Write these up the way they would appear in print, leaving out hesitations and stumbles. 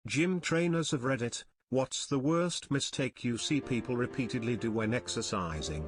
Gym trainers of Reddit, what's the worst mistake you see people repeatedly do when exercising?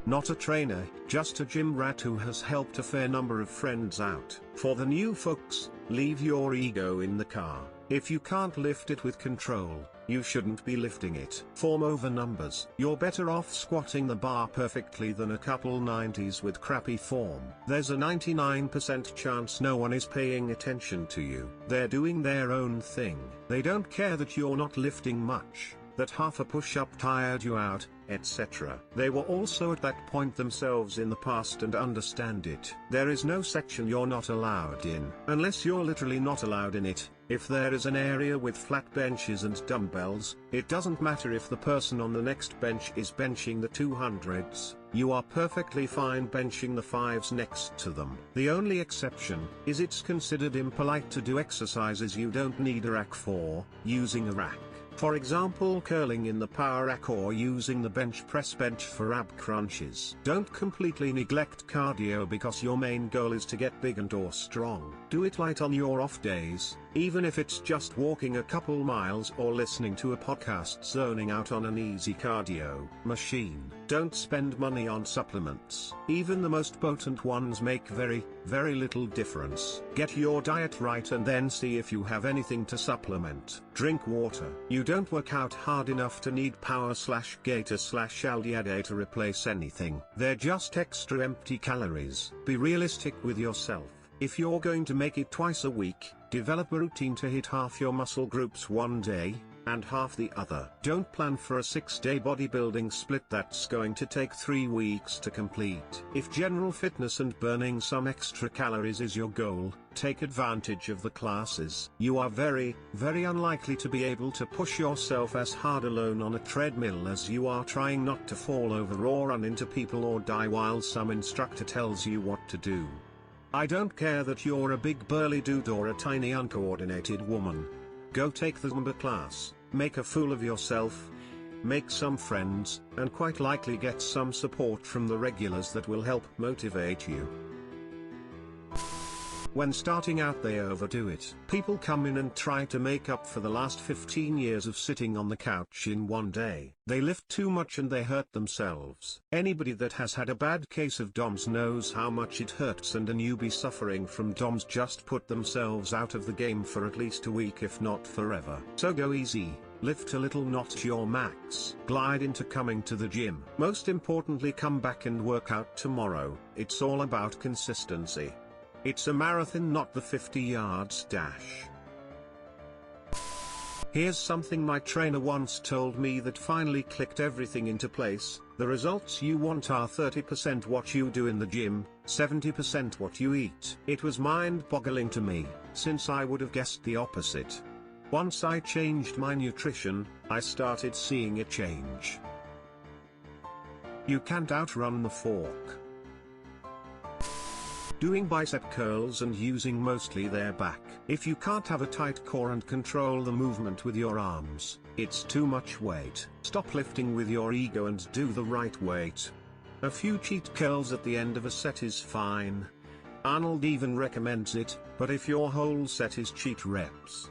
Not a trainer, just a gym rat who has helped a fair number of friends out. For the new folks, leave your ego in the car. If you can't lift it with control, you shouldn't be lifting it. Form over numbers. You're better off squatting the bar perfectly than a couple 90s with crappy form. There's a 99% chance no one is paying attention to you. They're doing their own thing. They don't care that you're not lifting much, that half a push-up tired you out, etc. They were also at that point themselves in the past and understand it. There is no section you're not allowed in, unless you're literally not allowed in it. If there is an area with flat benches and dumbbells, it doesn't matter if the person on the next bench is benching the 200s, you are perfectly fine benching the 5s next to them. The only exception is it's considered impolite to do exercises you don't need a rack for, using a rack. For example, curling in the power rack or using the bench press bench for ab crunches. Don't completely neglect cardio because your main goal is to get big and or strong. Do it light on your off days, even if it's just walking a couple miles or listening to a podcast zoning out on an easy cardio machine. Don't spend money on supplements. Even the most potent ones make very little difference. Get your diet right and then see if you have anything to supplement. Drink water. You don't work out hard enough to need power/gator/aldehyde to replace anything. They're just extra empty calories. Be realistic with yourself. If you're going to make it twice a week, develop a routine to hit half your muscle groups one day, and half the other. Don't plan for a 6-day bodybuilding split that's going to take 3 weeks to complete. If general fitness and burning some extra calories is your goal, take advantage of the classes. You are very unlikely to be able to push yourself as hard alone on a treadmill as you are trying not to fall over or run into people or die while some instructor tells you what to do. I don't care that you're a big burly dude or a tiny uncoordinated woman. Go take the Zumba class, make a fool of yourself, make some friends, and quite likely get some support from the regulars that will help motivate you. When starting out they overdo it. People come in and try to make up for the last 15 years of sitting on the couch in one day. They lift too much and they hurt themselves. Anybody that has had a bad case of DOMS knows how much it hurts, and a newbie suffering from DOMS just put themselves out of the game for at least a week if not forever. So go easy. Lift a little, not your max. Glide into coming to the gym. Most importantly, come back and work out tomorrow. It's all about consistency. It's a marathon, not the 50 yards dash. Here's something my trainer once told me that finally clicked everything into place. The results you want are 30% what you do in the gym, 70% what you eat. It was mind-boggling to me, since I would have guessed the opposite. Once I changed my nutrition, I started seeing a change. You can't outrun the fork. Doing bicep curls and using mostly their back. If you can't have a tight core and control the movement with your arms, it's too much weight. Stop lifting with your ego and do the right weight. A few cheat curls at the end of a set is fine. Arnold even recommends it, but if your whole set is cheat reps.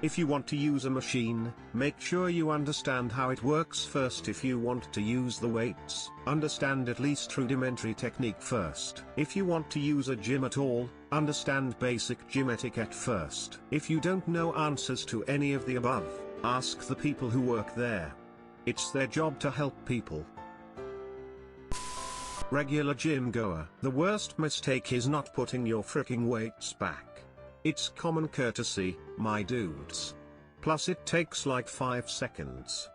If you want to use a machine, make sure you understand how it works first. If you want to use the weights, understand at least rudimentary technique first. If you want to use a gym at all, understand basic gym etiquette first. If you don't know answers to any of the above, ask the people who work there. It's their job to help people. Regular gym goer. The worst mistake is not putting your freaking weights back. It's common courtesy, my dudes. Plus it takes like 5 seconds.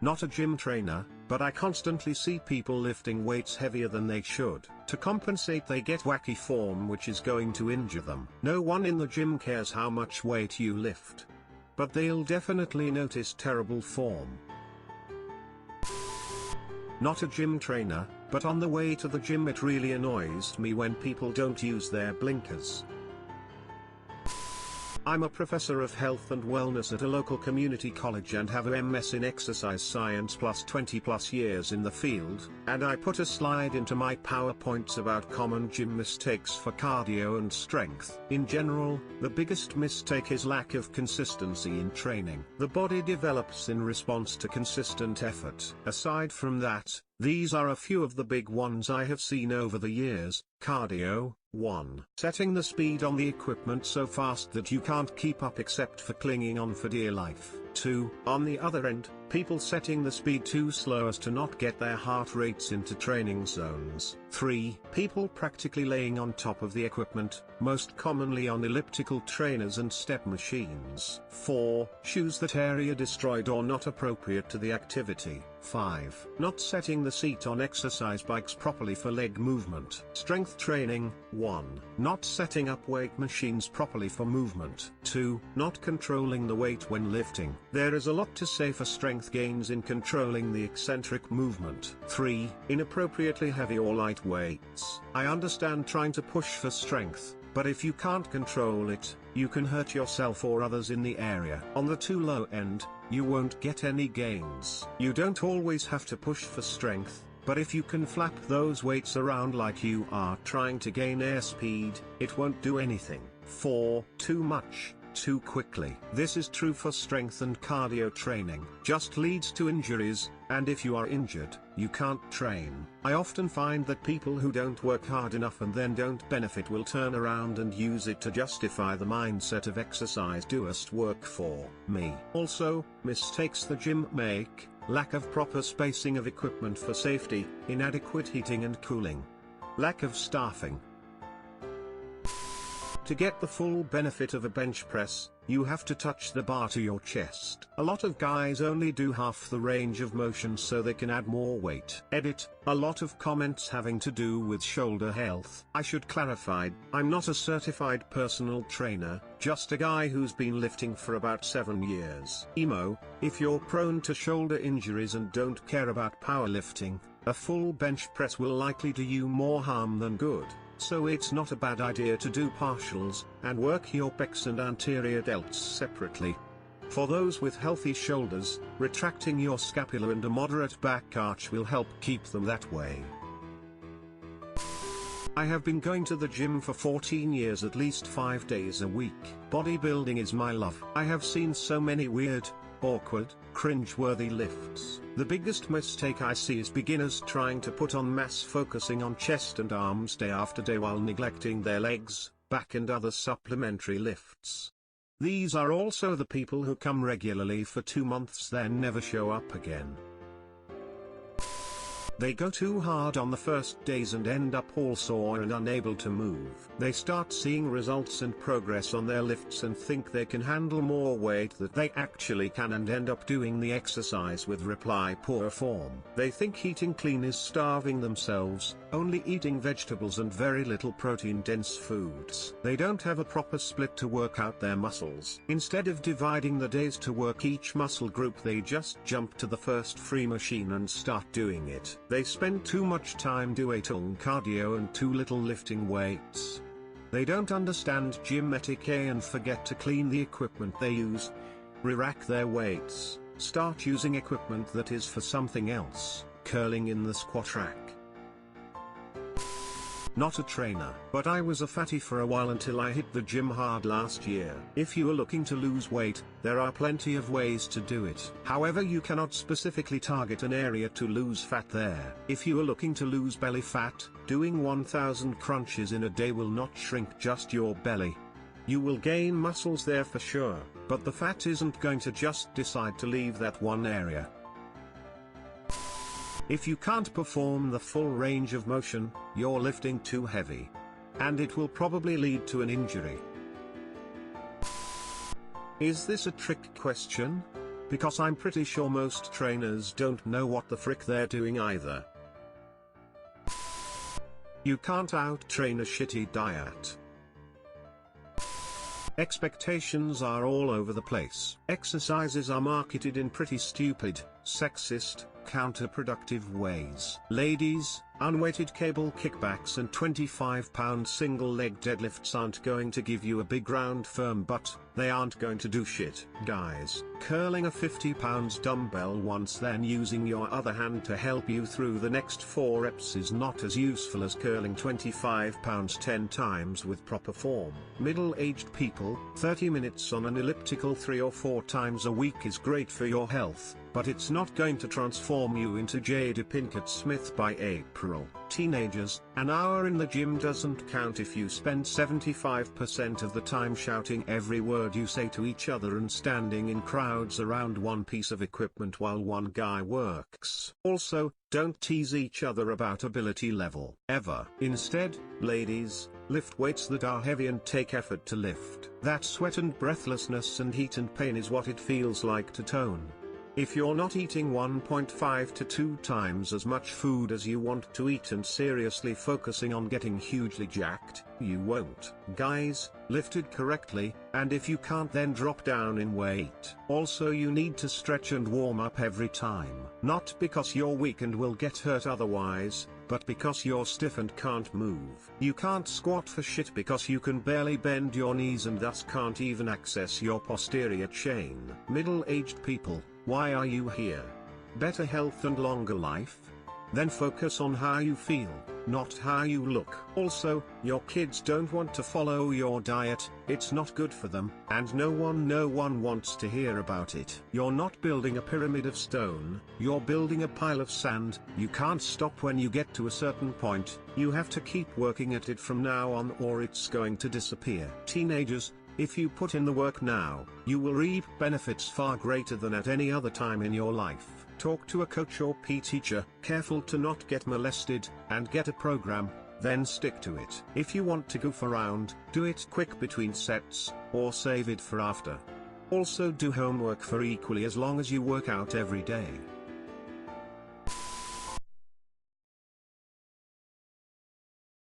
Not a gym trainer, but I constantly see people lifting weights heavier than they should. To compensate they get wacky form which is going to injure them. No one in the gym cares how much weight you lift. But they'll definitely notice terrible form. Not a gym trainer, but on the way to the gym it really annoys me when people don't use their blinkers. I'm a professor of health and wellness at a local community college and have a MS in exercise science plus 20 plus years in the field, and I put a slide into my PowerPoints about common gym mistakes for cardio and strength. In general, the biggest mistake is lack of consistency in training. The body develops in response to consistent effort. Aside from that, these are a few of the big ones I have seen over the years. Cardio. 1. Setting the speed on the equipment so fast that you can't keep up except for clinging on for dear life. 2. On the other end, people setting the speed too slow as to not get their heart rates into training zones. 3. People practically laying on top of the equipment, most commonly on elliptical trainers and step machines. 4. Shoes that area destroyed or not appropriate to the activity. 5. Not setting the seat on exercise bikes properly for leg movement. Strength training. 1. Not setting up weight machines properly for movement. 2. Not controlling the weight when lifting. There is a lot to say for strength gains in controlling the eccentric movement. 3. Inappropriately heavy or light weights. I understand trying to push for strength, but if you can't control it, you can hurt yourself or others in the area. On the too low end, you won't get any gains. You don't always have to push for strength, but if you can flap those weights around like you are trying to gain airspeed, it won't do anything. 4. Too much, too quickly. This is true for strength and cardio training. Just leads to injuries, and if you are injured, you can't train. I often find that people who don't work hard enough and then don't benefit will turn around and use it to justify the mindset of exercise doest work for me. Also, mistakes the gym make: lack of proper spacing of equipment for safety, inadequate heating and cooling, lack of staffing. To get the full benefit of a bench press, you have to touch the bar to your chest. A lot of guys only do half the range of motion so they can add more weight. Edit: a lot of comments having to do with shoulder health. I should clarify, I'm not a certified personal trainer, just a guy who's been lifting for about 7 years. Emo: if you're prone to shoulder injuries and don't care about powerlifting, a full bench press will likely do you more harm than good. So it's not a bad idea to do partials, and work your pecs and anterior delts separately. For those with healthy shoulders, retracting your scapula and a moderate back arch will help keep them that way. I have been going to the gym for 14 years, at least 5 days a week. Bodybuilding is my love. I have seen so many weird, awkward, cringe-worthy lifts. The biggest mistake I see is beginners trying to put on mass focusing on chest and arms day after day while neglecting their legs, back and other supplementary lifts. These are also the people who come regularly for 2 months then never show up again. They go too hard on the first days and end up all sore and unable to move. They start seeing results and progress on their lifts and think they can handle more weight that they actually can and end up doing the exercise with poor form. They think eating clean is starving themselves, only eating vegetables and very little protein-dense foods. They don't have a proper split to work out their muscles. Instead of dividing the days to work each muscle group, they just jump to the first free machine and start doing it. They spend too much time doing cardio and too little lifting weights. They don't understand gym etiquette and forget to clean the equipment they use, re-rack their weights, start using equipment that is for something else, curling in the squat rack. Not a trainer, but I was a fatty for a while until I hit the gym hard last year. If you are looking to lose weight, there are plenty of ways to do it. However, you cannot specifically target an area to lose fat there. If you are looking to lose belly fat, doing 1000 crunches in a day will not shrink just your belly. You will gain muscles there for sure, but the fat isn't going to just decide to leave that one area. If you can't perform the full range of motion, you're lifting too heavy. And it will probably lead to an injury. Is this a trick question? Because I'm pretty sure most trainers don't know what the frick they're doing either. You can't out-train a shitty diet. Expectations are all over the place. Exercises are marketed in pretty stupid, sexist, counterproductive ways. Ladies, Unweighted cable kickbacks and 25-pound single leg deadlifts aren't going to give you a big round firm butt, they aren't going to do shit. Guys, curling a 50 pounds dumbbell once then using your other hand to help you through the next 4 reps is not as useful as curling 25 pounds 10 times with proper form. Middle-aged people, 30 minutes on an elliptical 3 or 4 times a week is great for your health, but it's not going to transform you into Jada Pinkett Smith by April. Teenagers, an hour in the gym doesn't count if you spend 75% of the time shouting every word you say to each other and standing in crowds around one piece of equipment while one guy works. Also, don't tease each other about ability level, ever. Instead, ladies, lift weights that are heavy and take effort to lift. That sweat and breathlessness and heat and pain is what it feels like to tone. If you're not eating 1.5 to 2 times as much food as you want to eat and seriously focusing on getting hugely jacked, you won't. Guys, lifted correctly, and if you can't then drop down in weight. Also you need to stretch and warm up every time. Not because you're weak and will get hurt otherwise, but because you're stiff and can't move. You can't squat for shit because you can barely bend your knees and thus can't even access your posterior chain. Middle-aged people, why are you here? Better health and longer life? Then focus on how you feel, not how you look. Also, your kids don't want to follow your diet, it's not good for them, and no one wants to hear about it. You're not building a pyramid of stone, you're building a pile of sand. You can't stop when you get to a certain point, you have to keep working at it from now on or it's going to disappear. Teenagers, if you put in the work now, you will reap benefits far greater than at any other time in your life. Talk to a coach or PE teacher, careful to not get molested, and get a program, then stick to it. If you want to goof around, do it quick between sets, or save it for after. Also do homework for equally as long as you work out every day.